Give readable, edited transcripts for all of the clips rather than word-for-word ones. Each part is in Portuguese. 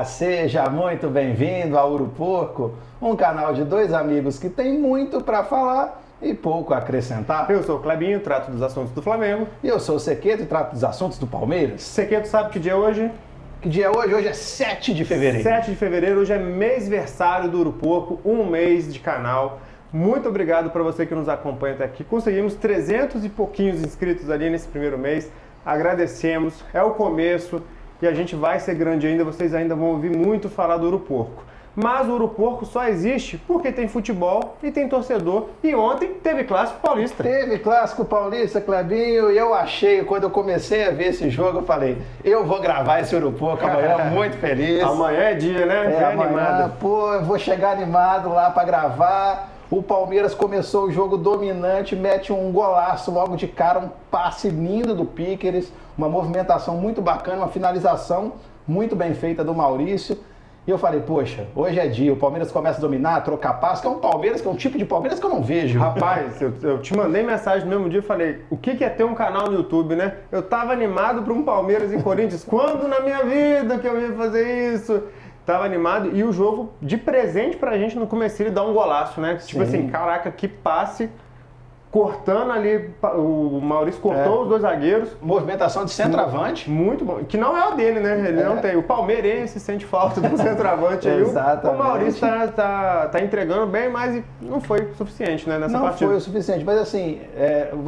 Olá, seja muito bem-vindo ao Ouro Porco, um canal de dois amigos que tem muito para falar e pouco a acrescentar. Eu sou o Clebinho, trato dos assuntos do Flamengo. E eu sou o Sequeto e trato dos assuntos do Palmeiras. Sequeto sabe que dia é hoje? Que dia é hoje? Hoje é 7 de fevereiro. 7 de fevereiro, hoje é mêsversário do Ouro Porco, um mês de canal. Muito obrigado para você que nos acompanha até aqui. Conseguimos 300 e pouquinhos inscritos ali nesse primeiro mês. Agradecemos, é o começo e a gente vai ser grande ainda, vocês ainda vão ouvir muito falar do Ouro Porco. Mas o Ouro Porco só existe porque tem futebol e tem torcedor. E ontem teve Clássico Paulista. Teve Clássico Paulista, Clebinho, e eu achei, quando eu comecei a ver esse jogo, eu falei, eu vou gravar esse Ouro Porco amanhã, muito feliz. Amanhã é dia, né? É, amanhã, pô, eu vou chegar animado lá para gravar. O Palmeiras começou o jogo dominante, mete um golaço logo de cara, um passe lindo do Piqueres, uma movimentação muito bacana, uma finalização muito bem feita do Maurício. E eu falei, poxa, hoje é dia, o Palmeiras começa a dominar, a trocar passe, que é um Palmeiras, que é um tipo de Palmeiras que eu não vejo. Rapaz, eu te mandei mensagem no mesmo dia e falei, o que é ter um canal no YouTube, né? Eu tava animado para um Palmeiras e Corinthians, quando na minha vida que eu ia fazer isso? Tava animado e o jogo de presente pra gente no começo ele dá um golaço, né? Tipo assim, caraca, que passe, cortando ali, o Maurício cortou os dois zagueiros. Movimentação de centroavante. Muito bom, que não é o dele, né? Ele não tem. O palmeirense sente falta do centroavante aí. Exatamente. O Maurício tá entregando bem, mas não foi o suficiente, né, nessa partida. Não foi o suficiente, mas assim,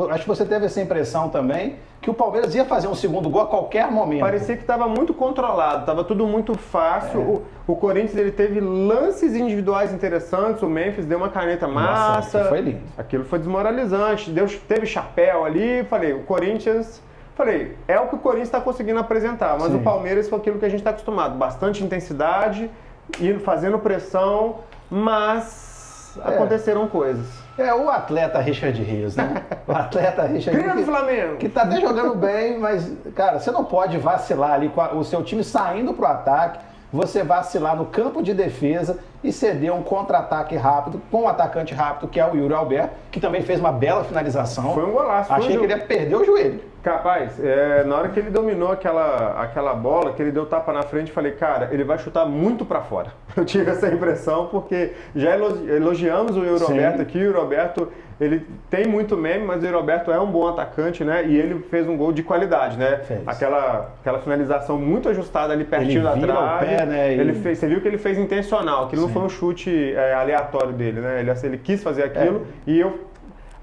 acho que você teve essa impressão também, que o Palmeiras ia fazer um segundo gol a qualquer momento. Parecia que estava muito controlado, estava tudo muito fácil. O Corinthians ele teve lances individuais interessantes, o Memphis deu uma caneta massa. Nossa, aquilo foi lindo. Aquilo foi desmoralizante, teve chapéu ali, falei, o Corinthians... Falei, é o que o Corinthians está conseguindo apresentar, mas o Palmeiras foi aquilo que a gente está acostumado, bastante intensidade, indo fazendo pressão, mas aconteceram coisas. O atleta Richard Rios, né? O atleta Richard Rios. Do Flamengo. Que tá até jogando bem, mas, cara, você não pode vacilar ali com o seu time saindo pro ataque, você vacilar no campo de defesa e ceder um contra-ataque rápido com um atacante rápido, que é o Yuri Alberto, que também fez uma bela finalização. Foi um golaço. Achei que ele ia perder o joelho. Capaz, na hora que ele dominou aquela bola, que ele deu tapa na frente, falei, cara, ele vai chutar muito pra fora. Eu tive essa impressão, porque já elogiamos o Yuri Alberto aqui, o Yuri Alberto, ele tem muito meme, mas o Yuri Alberto é um bom atacante, né? E ele fez um gol de qualidade, né? Aquela finalização muito ajustada ali pertinho da trave. Pé, né? Você viu que ele fez intencional, que não foi um chute aleatório dele, né? Ele quis fazer aquilo e eu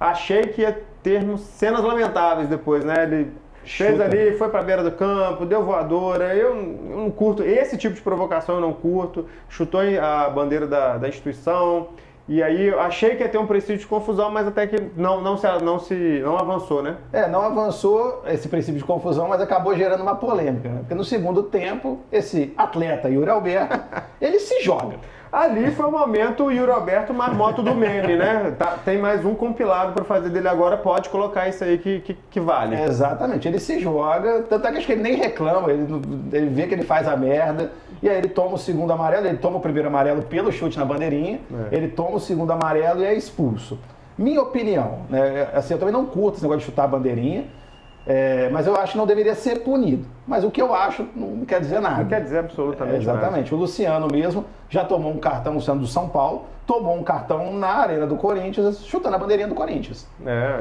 achei que ia termos cenas lamentáveis depois, né? Ele fez ali, foi pra beira do campo, deu voadora. Eu não curto esse tipo de provocação, eu não curto. Chutou a bandeira da instituição. E aí eu achei que ia ter um princípio de confusão, mas até que não avançou, né? Não avançou esse princípio de confusão, mas acabou gerando uma polêmica, né? Porque no segundo tempo, esse atleta Yuri Alberto, ele se joga. Ali foi o momento, o Yuri Alberto marmoto do meme, né? Tem mais um compilado para fazer dele agora, pode colocar isso aí que vale. Exatamente, ele se joga, tanto é que acho que ele nem reclama, ele vê que ele faz a merda, e aí ele toma o segundo amarelo, ele toma o primeiro amarelo pelo chute na bandeirinha, ele toma o segundo amarelo e é expulso. Minha opinião, né? Assim, eu também não curto esse negócio de chutar a bandeirinha, mas eu acho que não deveria ser punido. Mas o que eu acho não quer dizer nada. Não quer dizer absolutamente nada. Exatamente. O Luciano mesmo já tomou um cartão, o Luciano do São Paulo, tomou um cartão na arena do Corinthians, chutando a bandeirinha do Corinthians.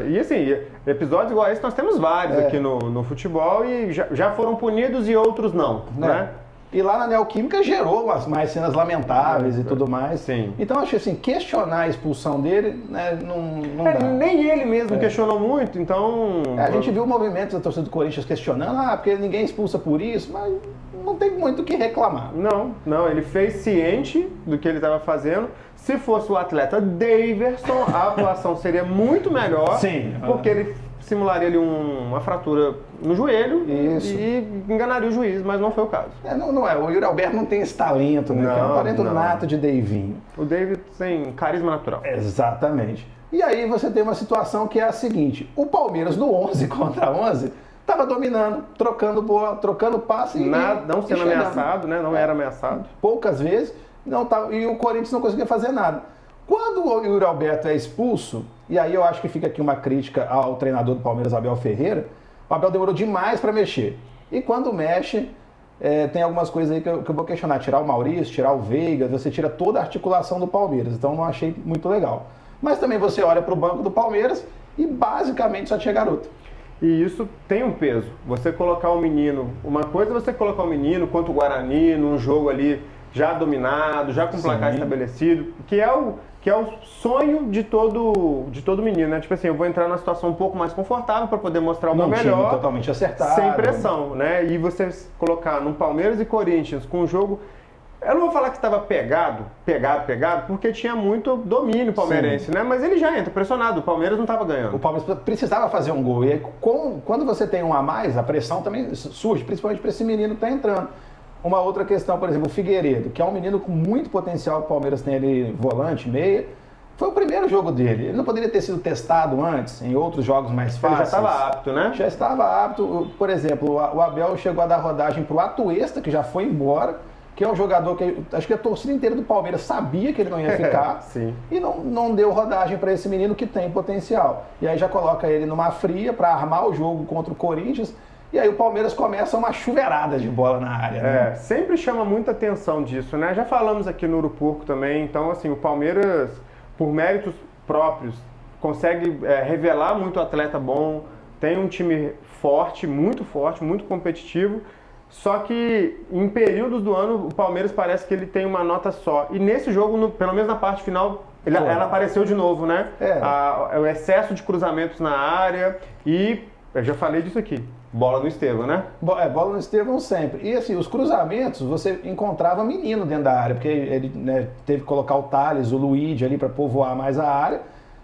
E assim, episódios igual a esse nós temos vários aqui no futebol e já foram punidos e outros não, né? E lá na Neoquímica gerou mais cenas lamentáveis e tudo mais. Sim. Então eu acho assim, questionar a expulsão dele, né, não dá. Nem ele mesmo questionou muito, então... A gente viu movimentos da torcida do Corinthians questionando, porque ninguém expulsa por isso, mas não tem muito o que reclamar. Não, ele fez ciente do que ele estava fazendo. Se fosse o atleta Daverson, a atuação seria muito melhor. Sim. Porque ele simularia ali uma fratura no joelho e enganaria o juiz, mas não foi o caso. Não é. O Yuri Alberto não tem esse talento, né? Que é um talento nato de Davinho. O David tem carisma natural. Exatamente. E aí você tem uma situação que é a seguinte, o Palmeiras no 11 contra 11 estava dominando, trocando bola, trocando passe. Não sendo ameaçado, né? Não era ameaçado. Poucas vezes, e o Corinthians não conseguia fazer nada. Quando o Yuri Alberto é expulso, e aí eu acho que fica aqui uma crítica ao treinador do Palmeiras, Abel Ferreira, o Abel demorou demais para mexer. E quando mexe, tem algumas coisas aí que eu vou questionar. Tirar o Maurício, tirar o Veiga, você tira toda a articulação do Palmeiras. Então não achei muito legal. Mas também você olha para o banco do Palmeiras e basicamente só tinha garoto. E isso tem um peso. Você colocar um menino, uma coisa é você colocar um menino contra o Guarani num jogo ali já dominado, já com placar estabelecido, que é o sonho de todo menino, né? Tipo assim, eu vou entrar numa situação um pouco mais confortável para poder mostrar o meu melhor, totalmente acertado, sem pressão, né? E você colocar num Palmeiras e Corinthians com um jogo, eu não vou falar que estava pegado, porque tinha muito domínio palmeirense, né? Mas ele já entra pressionado, o Palmeiras não estava ganhando. O Palmeiras precisava fazer um gol, e aí, quando você tem um a mais, a pressão também surge, principalmente para esse menino que está entrando. Uma outra questão, por exemplo, o Figueiredo, que é um menino com muito potencial, o Palmeiras tem ali volante, meia. Foi o primeiro jogo dele. Ele não poderia ter sido testado antes, em outros jogos mais fáceis. Ele já estava apto, né? Já estava apto. Por exemplo, o Abel chegou a dar rodagem para o Atuesta, que já foi embora, que é um jogador que acho que a torcida inteira do Palmeiras sabia que ele não ia ficar. Sim. E não deu rodagem para esse menino que tem potencial. E aí já coloca ele numa fria para armar o jogo contra o Corinthians. E aí o Palmeiras começa uma chuveirada de bola na área, né? Sempre chama muita atenção disso, né? Já falamos aqui no Uruporco também, então assim, o Palmeiras, por méritos próprios, consegue revelar muito atleta bom, tem um time forte, muito competitivo, só que em períodos do ano o Palmeiras parece que ele tem uma nota só. E nesse jogo, pelo menos na parte final, ela apareceu de novo, né? O excesso de cruzamentos na área e, eu já falei disso aqui, bola no Estevão, né? Bola no Estevão sempre. E assim, os cruzamentos, você encontrava menino dentro da área, porque ele teve que colocar o Thales, o Luigi ali para povoar mais a área.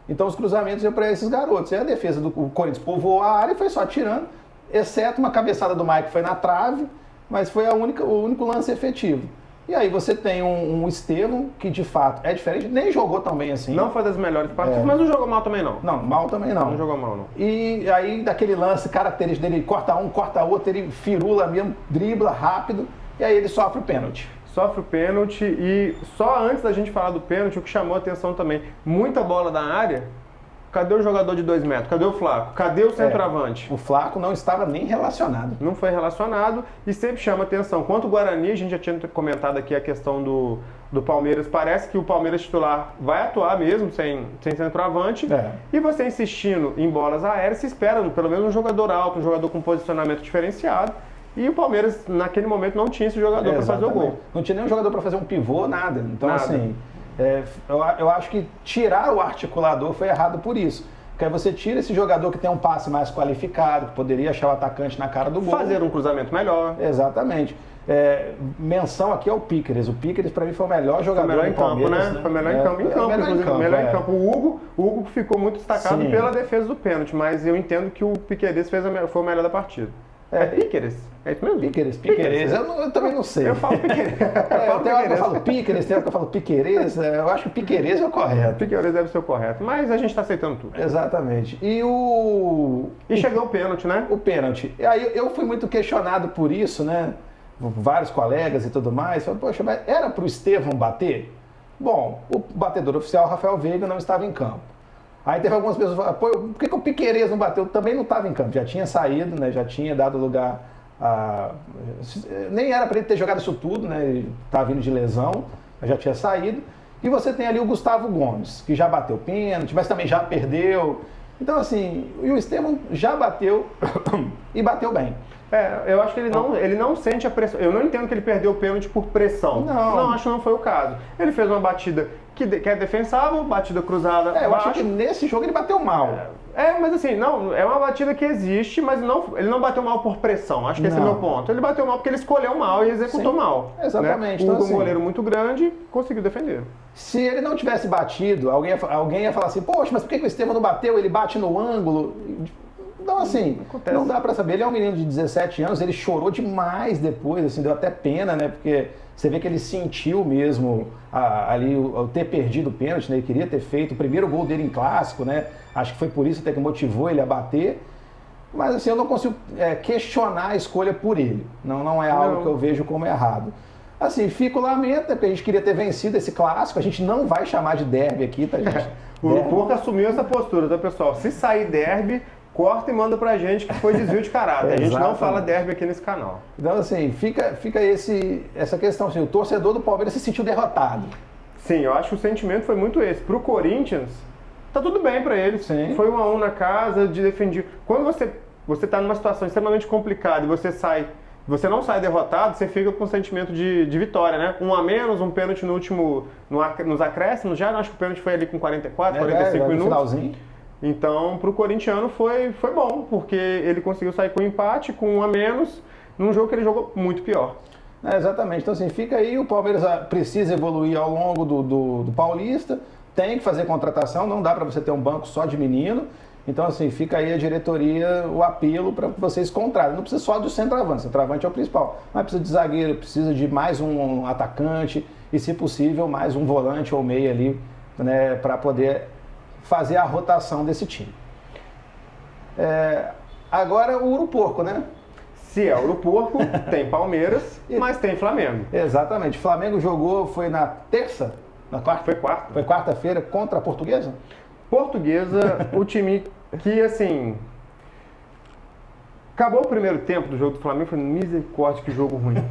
Então os cruzamentos iam para esses garotos. E a defesa do Corinthians povoou a área e foi só tirando, exceto uma cabeçada do Mike que foi na trave, mas foi o único lance efetivo. E aí você tem um Estevão que de fato é diferente, nem jogou tão bem assim. Não foi das melhores partidas, mas não jogou mal também não. Não, mal também não. Não jogou mal não. E aí daquele lance característico dele, corta um, corta outro, ele firula mesmo, dribla rápido, e aí ele sofre o pênalti. Sofre o pênalti e só antes da gente falar do pênalti, o que chamou a atenção também, muita bola da área. Cadê o jogador de 2 metros? Cadê o Flaco? Cadê o centroavante? O Flaco não estava nem relacionado. Não foi relacionado e sempre chama atenção. Quanto o Guarani, a gente já tinha comentado aqui a questão do Palmeiras. Parece que o Palmeiras titular vai atuar mesmo sem centroavante. E você insistindo em bolas aéreas, se espera pelo menos um jogador alto, um jogador com posicionamento diferenciado. E o Palmeiras, naquele momento, não tinha esse jogador para fazer o gol. Não tinha nenhum jogador para fazer um pivô, nada. Então, assim... eu acho que tirar o articulador foi errado por isso. Porque aí você tira esse jogador que tem um passe mais qualificado, que poderia achar o atacante na cara do gol. Fazer um cruzamento melhor. Exatamente. Menção aqui ao Piqueres. O Piqueres, para mim, foi o melhor jogador do Palmeiras, né? Foi melhor em campo, melhor em campo. O Hugo ficou muito destacado pela defesa do pênalti, mas eu entendo que o Piqueres foi o melhor da partida. Piqueres. É isso mesmo? Piqueres. Eu também não sei. Eu falo Piqueres. Tem hora que eu falo Piqueres, tem hora que eu falo Piqueres. Eu acho que Piqueres é o correto. Piqueres deve ser o correto, mas a gente está aceitando tudo. Exatamente. E chegou o pênalti, né? O pênalti. E aí eu fui muito questionado por isso, né? Vários colegas e tudo mais. Falei, poxa, mas era para o Estevão bater? Bom, o batedor oficial, Rafael Veiga, não estava em campo. Aí teve algumas pessoas que falaram, pô, por que o Piqueires não bateu? Também não estava em campo, já tinha saído, né? Já tinha dado lugar a... Nem era para ele ter jogado isso tudo, né? Ele estava vindo de lesão, já tinha saído. E você tem ali o Gustavo Gomes, que já bateu pênalti, mas também já perdeu. Então, assim, e o Estevão já bateu e bateu bem. Eu acho que ele não sente a pressão. Eu não entendo que ele perdeu o pênalti por pressão. Não, acho que não foi o caso. Ele fez uma batida que é defensável, batida cruzada. Eu acho que nesse jogo ele bateu mal. Mas assim, não, é uma batida que existe, mas ele não bateu mal por pressão. Acho que esse é o meu ponto. Ele bateu mal porque ele escolheu mal e executou mal. Exatamente. Né? Então, um goleiro muito grande conseguiu defender. Se ele não tivesse batido, alguém ia falar assim, poxa, mas por que o Estevão não bateu? Ele bate no ângulo. Então, assim, não dá pra saber. Ele é um menino de 17 anos, ele chorou demais depois, assim, deu até pena, né? Porque você vê que ele sentiu mesmo ali o ter perdido o pênalti, né? Ele queria ter feito o primeiro gol dele em clássico, né? Acho que foi por isso até que motivou ele a bater. Mas, assim, eu não consigo questionar a escolha por ele. Não é algo que eu vejo como errado. Assim, fico lamento, porque a gente queria ter vencido esse clássico. A gente não vai chamar de derby aqui, tá, gente? O Porco assumiu essa postura, tá, pessoal? Se sair derby, corta e manda pra gente que foi desvio de caráter. A gente não Exatamente. fala derby aqui nesse canal. Então, assim, fica essa questão, assim, o torcedor do Palmeiras se sentiu derrotado. Sim, eu acho que o sentimento foi muito esse. Pro Corinthians, tá tudo bem pra eles. Sim. Foi 1-1 na casa, de defender. Quando você tá numa situação extremamente complicada e você não sai derrotado, você fica com um sentimento de vitória, né? 1 a menos, um pênalti no último, nos acréscimos já, acho que o pênalti foi ali com 44, 45 minutos. Finalzinho. Então, pro corintiano foi bom, porque ele conseguiu sair com um empate, com 1 a menos, num jogo que ele jogou muito pior. Exatamente. Então, assim, fica aí, o Palmeiras precisa evoluir ao longo do Paulista, tem que fazer contratação, não dá para você ter um banco só de menino. Então, assim, fica aí a diretoria, o apelo para que vocês contratem. Não precisa só do centroavante, o centroavante é o principal. Mas precisa de zagueiro, precisa de mais um atacante e, se possível, mais um volante ou meia ali, né, para poder fazer a rotação desse time. Agora o Ouro Porco, né? Se é Ouro Porco, tem Palmeiras, mas tem Flamengo. Exatamente. O Flamengo jogou, foi na terça? Na quarta? Foi quarta. Foi quarta-feira contra a Portuguesa? Portuguesa, o time que, assim... Acabou o primeiro tempo do jogo do Flamengo, foi misericórdia, que jogo ruim.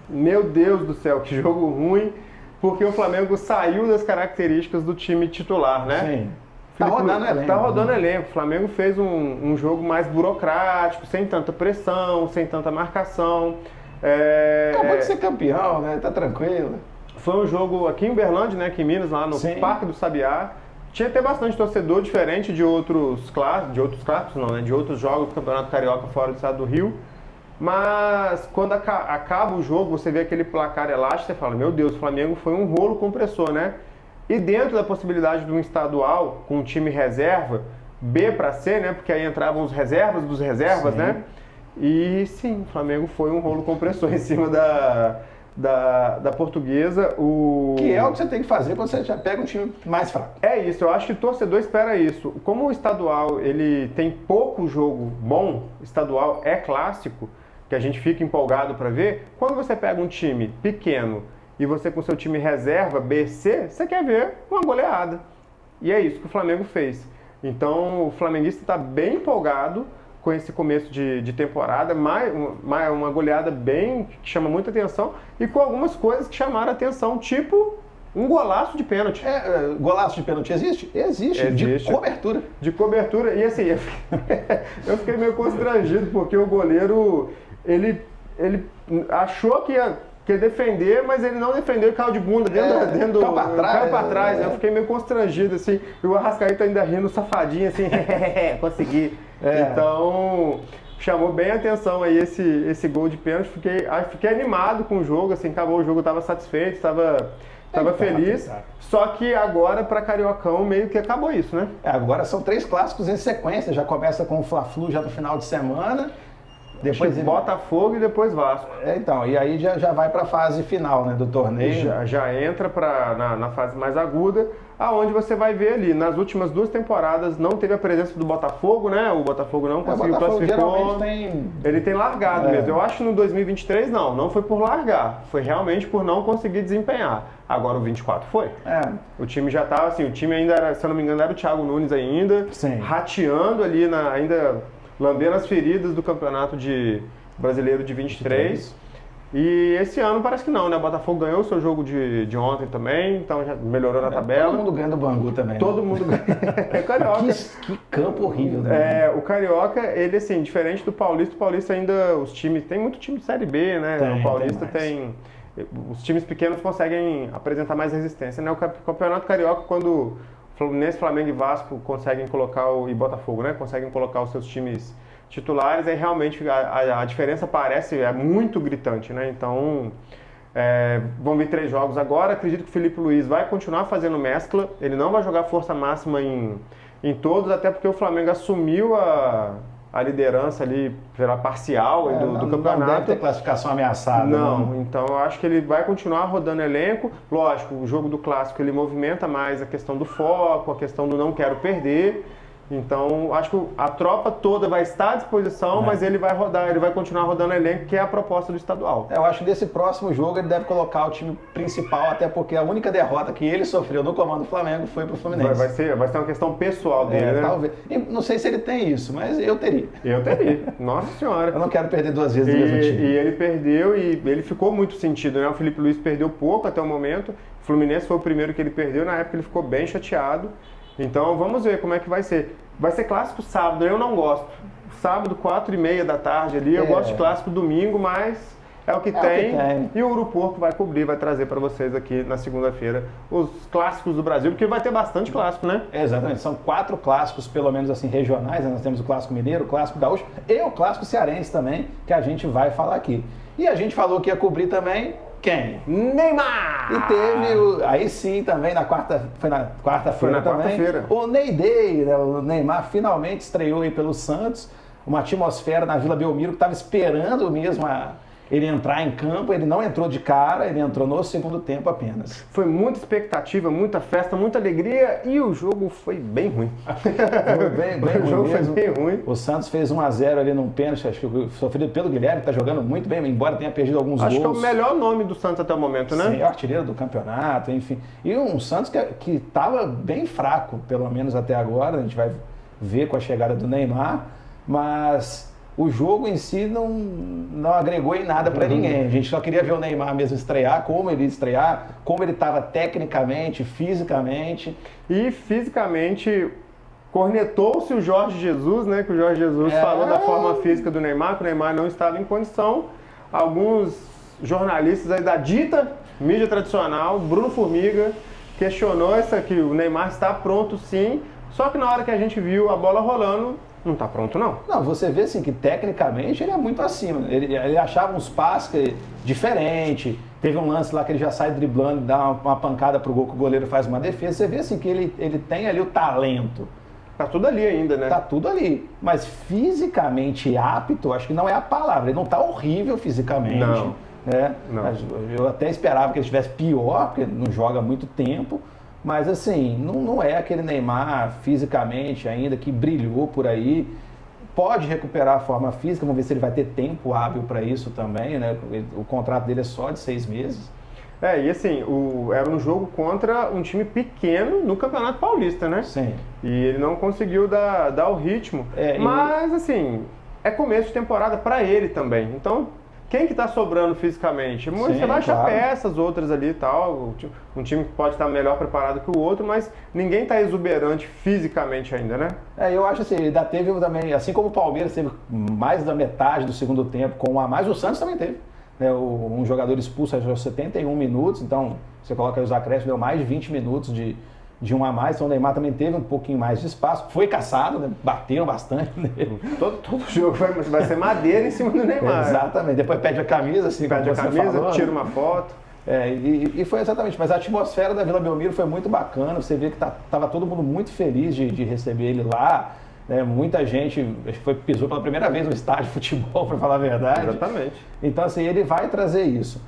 Meu Deus do céu, que jogo ruim, porque o Flamengo saiu das características do time titular, né? Sim. Tá rodando elenco. Tá rodando elenco. O Flamengo fez um jogo mais burocrático, sem tanta pressão, sem tanta marcação. Acabou de ser campeão, né? Tá tranquilo. Foi um jogo aqui em Uberlândia, né? Aqui em Minas, lá no Parque do Sabiá. Tinha até bastante torcedor diferente de outros clássicos, não, né? De outros jogos do Campeonato Carioca fora do estado do Rio. Mas quando acaba o jogo, você vê aquele placar elástico, você fala, meu Deus, o Flamengo foi um rolo compressor, né? E dentro da possibilidade de um estadual com um time reserva, B para C, né? Porque aí entravam os reservas dos reservas, sim, né? E sim, o Flamengo foi um rolo compressor em cima da Portuguesa. Que é o que você tem que fazer quando você já pega um time mais fraco. É isso, eu acho que o torcedor espera isso. Como o estadual ele tem pouco jogo bom, estadual é clássico, que a gente fica empolgado para ver, quando você pega um time pequeno e você com seu time reserva, B, C, você quer ver uma goleada. E é isso que o Flamengo fez. Então o flamenguista está bem empolgado com esse começo de temporada, uma goleada bem que chama muita atenção e com algumas coisas que chamaram a atenção, tipo um golaço de pênalti. Golaço de pênalti existe? Existe. De cobertura. De cobertura. E assim, eu fiquei meio constrangido porque o goleiro, ele achou que ia defender, mas ele não defendeu e caiu de bunda dentro do... Caiu pra trás. Eu fiquei meio constrangido, assim. E o Arrascaeta ainda rindo, safadinho, assim. Consegui. Então, chamou bem a atenção aí esse gol de pênalti. Fiquei animado com o jogo, assim. Acabou o jogo, eu tava satisfeito, tava feliz. Só que agora, para Cariocão, meio que acabou isso, né? Agora são 3 clássicos em sequência. Já começa com o Fla-Flu já no final de semana. Depois Botafogo e depois Vasco. Então, e aí já vai para a fase final, né, do torneio. Já entra na fase mais aguda, aonde você vai ver ali, nas últimas 2 temporadas não teve a presença do Botafogo, né? O Botafogo não conseguiu classificar. Ele tem largado mesmo. Eu acho que no 2023 não foi por largar, foi realmente por não conseguir desempenhar. Agora o 24 foi. O time já estava assim, o time ainda era, se eu não me engano, era o Thiago Nunes ainda, rateando ali, ainda lambendo as feridas do campeonato brasileiro de 23. E esse ano parece que não, né? O Botafogo ganhou o seu jogo de ontem também, então já melhorou na tabela. Todo mundo ganha do Bangu também. Todo mundo ganha. Carioca. Que campo horrível, né? O Carioca, ele assim, diferente do Paulista, o Paulista ainda, os times, tem muito time de Série B, né? O Paulista tem os times pequenos conseguem apresentar mais resistência, né? O Campeonato Carioca, quando Fluminense, Flamengo e Vasco conseguem colocar, e Botafogo, né? Conseguem colocar os seus times titulares, aí realmente a diferença é muito gritante, né? Então, vão vir 3 jogos agora. Acredito que o Felipe Luiz vai continuar fazendo mescla, ele não vai jogar força máxima em todos, até porque o Flamengo assumiu a liderança ali pela parcial do campeonato. Não deve ter classificação ameaçada. Não, então eu acho que ele vai continuar rodando elenco. Lógico, o jogo do clássico ele movimenta mais a questão do foco, a questão do não quero perder. Então, acho que a tropa toda vai estar à disposição, mas ele vai rodar, ele vai continuar rodando o elenco, que é a proposta do estadual. Eu acho que nesse próximo jogo ele deve colocar o time principal, até porque a única derrota que ele sofreu no comando do Flamengo foi pro Fluminense. Vai ser uma questão pessoal dele, né? Talvez. E não sei se ele tem isso, mas eu teria. Eu teria. Nossa Senhora. Eu não quero perder 2 vezes no mesmo time. E ele perdeu e ele ficou muito sentido, né? O Felipe Luiz perdeu pouco até o momento. O Fluminense foi o primeiro que ele perdeu, na época ele ficou bem chateado. Então vamos ver como é que vai ser. Vai ser clássico sábado, eu não gosto. Sábado, 4h30 da tarde ali, eu gosto de clássico domingo, mas é o que tem. E o Uruporco vai cobrir, vai trazer para vocês aqui na segunda-feira os clássicos do Brasil, porque vai ter bastante clássico, né? Exatamente, são 4 clássicos, pelo menos assim, regionais, né? Nós temos o Clássico Mineiro, o Clássico Gaúcho e o Clássico Cearense também, que a gente vai falar aqui. E a gente falou que ia cobrir também quem? Neymar! E teve, aí sim, também, foi na quarta-feira também, o Ney Day, né? O Neymar finalmente estreou aí pelo Santos, uma atmosfera na Vila Belmiro que estava esperando mesmo ele entrar em campo, ele não entrou de cara, ele entrou no segundo tempo apenas. Foi muita expectativa, muita festa, muita alegria e o jogo foi bem ruim. Foi bem o jogo mesmo. Foi bem ruim. O Santos fez 1-0 ali num pênalti, acho que sofrido pelo Guilherme, que está jogando muito bem, embora tenha perdido alguns gols. Acho que é o melhor nome do Santos até o momento, né? Sim, é o artilheiro do campeonato, enfim. E um Santos que estava bem fraco, pelo menos até agora, a gente vai ver com a chegada do Neymar, mas o jogo em si não agregou em nada para ninguém. A gente só queria ver o Neymar mesmo estrear, como ele ia estrear, como ele estava tecnicamente, fisicamente. E fisicamente cornetou-se o Jorge Jesus, né? Que o Jorge Jesus falou da forma física do Neymar, que o Neymar não estava em condição. Alguns jornalistas aí da dita mídia tradicional, Bruno Formiga, questionou que o Neymar está pronto sim, só que na hora que a gente viu a bola rolando, não está pronto, não. Não, você vê assim que tecnicamente ele é muito acima. Ele achava uns passes diferentes. Teve um lance lá que ele já sai driblando, dá uma pancada pro gol, que o goleiro faz uma defesa. Você vê assim que ele tem ali o talento. Tá tudo ali ainda, né? Tá tudo ali. Mas fisicamente apto, acho que não é a palavra. Ele não tá horrível fisicamente. Não. Né? Não. Eu até esperava que ele estivesse pior, porque não joga há muito tempo. Mas assim, não é aquele Neymar fisicamente ainda que brilhou por aí. Pode recuperar a forma física, vamos ver se ele vai ter tempo hábil para isso também, né? O contrato dele é só de 6 meses. E assim, era um jogo contra um time pequeno no Campeonato Paulista, né? Sim. E ele não conseguiu dar o ritmo. Mas assim, é começo de temporada para ele também. Então, quem que tá sobrando fisicamente? Você vai achar peças, outras ali e tal. Um time que pode estar melhor preparado que o outro, mas ninguém tá exuberante fisicamente ainda, né? Eu acho assim, ainda teve também, assim como o Palmeiras teve mais da metade do segundo tempo com um a mais, o Santos também teve. Né? Um jogador expulso aos 71 minutos, então você coloca aí os acréscimos, deu mais de 20 minutos de um a mais, então o Neymar também teve um pouquinho mais de espaço, foi caçado, né? Bateram bastante nele. Todo jogo vai ser madeira em cima do Neymar. Exatamente, depois pede a camisa, assim, pede a camisa, tira uma foto. E foi exatamente, mas a atmosfera da Vila Belmiro foi muito bacana, você vê que tava todo mundo muito feliz de receber ele lá, né? Muita gente pisou pela primeira vez no estádio de futebol, para falar a verdade. Exatamente. Então assim, ele vai trazer isso.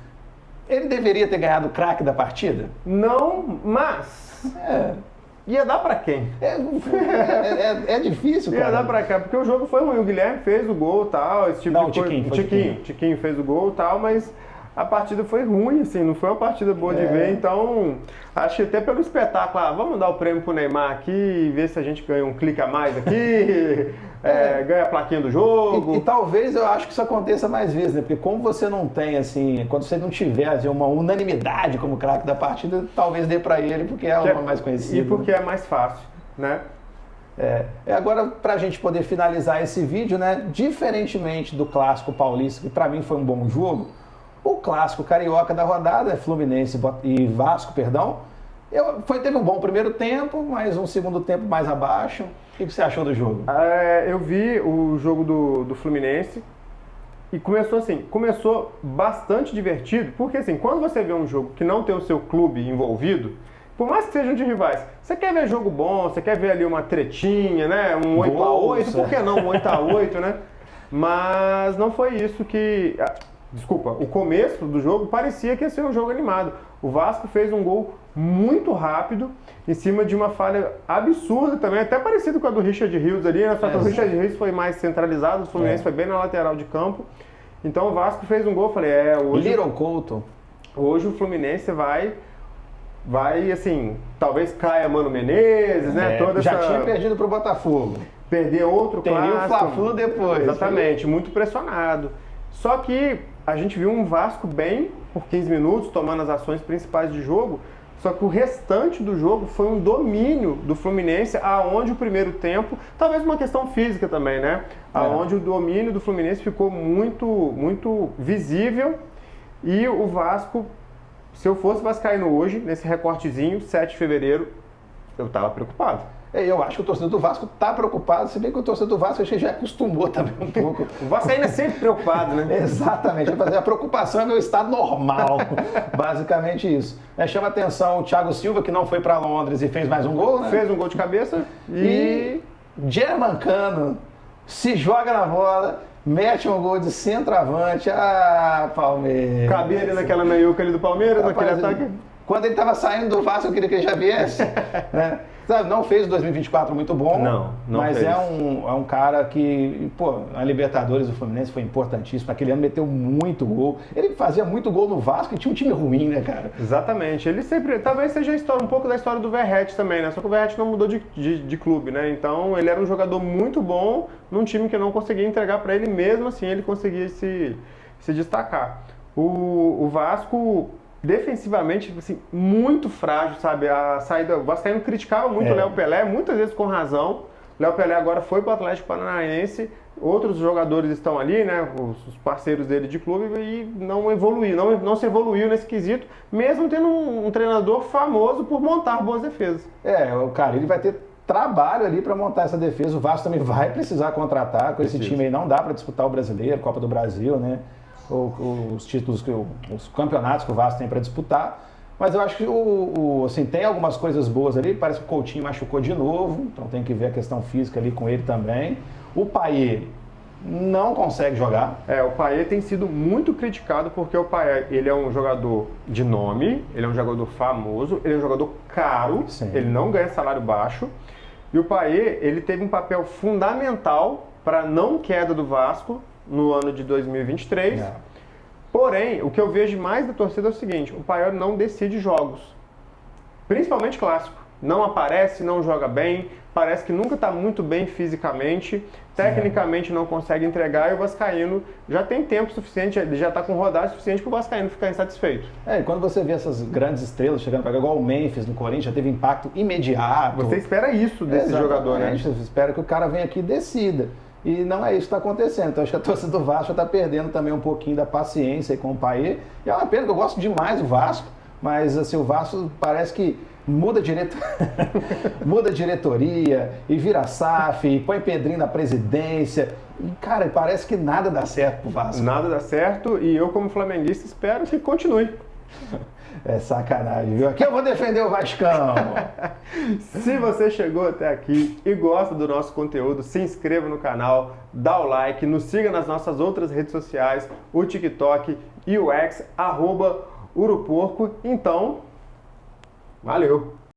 Ele deveria ter ganhado o craque da partida? Não, mas... Ia dar pra quem? É difícil, cara. Ia dar pra cá, porque o jogo foi ruim. O Guilherme fez o gol e tal, esse tipo de coisa. Tiquinho fez o gol e tal, mas a partida foi ruim, assim, não foi uma partida boa de ver. Então, acho que até pelo espetáculo, vamos dar o prêmio pro Neymar aqui e ver se a gente ganha um clique a mais aqui, ganha a plaquinha do jogo. E talvez eu acho que isso aconteça mais vezes, né? Porque como você não tem, assim, quando você não tiver assim, uma unanimidade como craque da partida, talvez dê pra ele, porque é o mais conhecido. E porque é mais fácil, né? Agora, pra gente poder finalizar esse vídeo, né? Diferentemente do clássico paulista, que pra mim foi um bom jogo, o clássico carioca da rodada, Fluminense e Vasco, perdão, teve um bom primeiro tempo, mas um segundo tempo mais abaixo. O que você achou do jogo? Eu vi o jogo do Fluminense e começou bastante divertido, porque assim, quando você vê um jogo que não tem o seu clube envolvido, por mais que sejam de rivais, você quer ver jogo bom, você quer ver ali uma tretinha, né? Um 8x8, por que não um 8x8, né? Mas não foi isso que... Desculpa, o começo do jogo parecia que ia ser um jogo animado. O Vasco fez um gol muito rápido, em cima de uma falha absurda também, até parecido com a do Richard Rios ali, né? Só que o Richard Rios foi mais centralizado, o Fluminense foi bem na lateral de campo. Então o Vasco fez um gol, eu falei, hoje... Little Couto. Hoje o Fluminense vai, assim, talvez caia Mano Menezes, né? Já tinha perdido pro Botafogo. Perder outro clássico. Teria o Fla-Flu depois. Exatamente, muito pressionado. Só que a gente viu um Vasco bem por 15 minutos, tomando as ações principais de jogo, só que o restante do jogo foi um domínio do Fluminense, aonde o primeiro tempo, talvez uma questão física também, né? Aonde o domínio do Fluminense ficou muito, muito visível e o Vasco, se eu fosse vascaíno hoje, nesse recortezinho, 7 de fevereiro, eu estava preocupado. Eu acho que o torcedor do Vasco está preocupado, se bem que o torcedor do Vasco acho que já acostumou também um pouco. O vascaíno é sempre preocupado, né? Exatamente, a preocupação é meu estado normal, basicamente isso. Chama atenção o Thiago Silva, que não foi para Londres e fez mais um gol, né? Fez um gol de cabeça e Germancano se joga na bola, mete um gol de centroavante. Palmeiras. Cabia ali naquela meiuca ali do Palmeiras, naquele ataque. Quando ele estava saindo do Vasco, eu queria que ele já viesse, né? Não fez o 2024 muito bom, não mas fez. É um cara que, na Libertadores do Fluminense foi importantíssimo. Aquele ano meteu muito gol. Ele fazia muito gol no Vasco e tinha um time ruim, né, cara? Exatamente. Ele sempre, talvez seja um pouco da história do Verratti também, né? Só que o Verratti não mudou de clube, né? Então ele era um jogador muito bom num time que não conseguia entregar para ele, mesmo assim ele conseguia se destacar. O Vasco... defensivamente, assim, muito frágil, sabe? A saída, o Vascaíno criticava muito o Léo Pelé, muitas vezes com razão. O Léo Pelé agora foi para o Atlético Paranaense, outros jogadores estão ali, né? Os parceiros dele de clube, e não evoluiu, não se evoluiu nesse quesito, mesmo tendo um treinador famoso por montar boas defesas. O cara, ele vai ter trabalho ali para montar essa defesa. O Vasco também vai precisar contratar, com esse time aí não dá para disputar o Brasileiro, Copa do Brasil, né? Os títulos, os campeonatos que o Vasco tem para disputar, mas eu acho que assim, tem algumas coisas boas ali. Parece que o Coutinho machucou de novo, então tem que ver a questão física ali com ele também. O Payet não consegue jogar. O Payet tem sido muito criticado porque o Payet, ele é um jogador de nome, ele é um jogador famoso, ele é um jogador caro, ele não ganha salário baixo, e o Payet, ele teve um papel fundamental para a não queda do Vasco no ano de 2023. Porém, o que eu vejo mais da torcida é o seguinte: o Payet não decide jogos, principalmente clássico. Não aparece, não joga bem, parece que nunca está muito bem fisicamente, tecnicamente não consegue entregar, e o vascaíno já tem tempo suficiente, ele já está com rodagem suficiente para o vascaíno ficar insatisfeito. E quando você vê essas grandes estrelas chegando para cá, igual o Memphis no Corinthians, já teve impacto imediato. Você espera isso desse jogador, né? Você espera que o cara venha aqui e decida. E não é isso que está acontecendo. Então acho que a torcida do Vasco está perdendo também um pouquinho da paciência com o Payet. E é uma pena, que eu gosto demais do Vasco, mas assim, o Vasco parece que muda diretoria e vira SAF, e põe Pedrinho na presidência. E, cara, parece que nada dá certo pro Vasco. Nada dá certo, e eu, como flamenguista, espero que continue. É sacanagem, viu? Aqui eu vou defender o Vascão. Se você chegou até aqui e gosta do nosso conteúdo, se inscreva no canal, dá o like, nos siga nas nossas outras redes sociais, o TikTok e o X, @Uruporco. Então, valeu!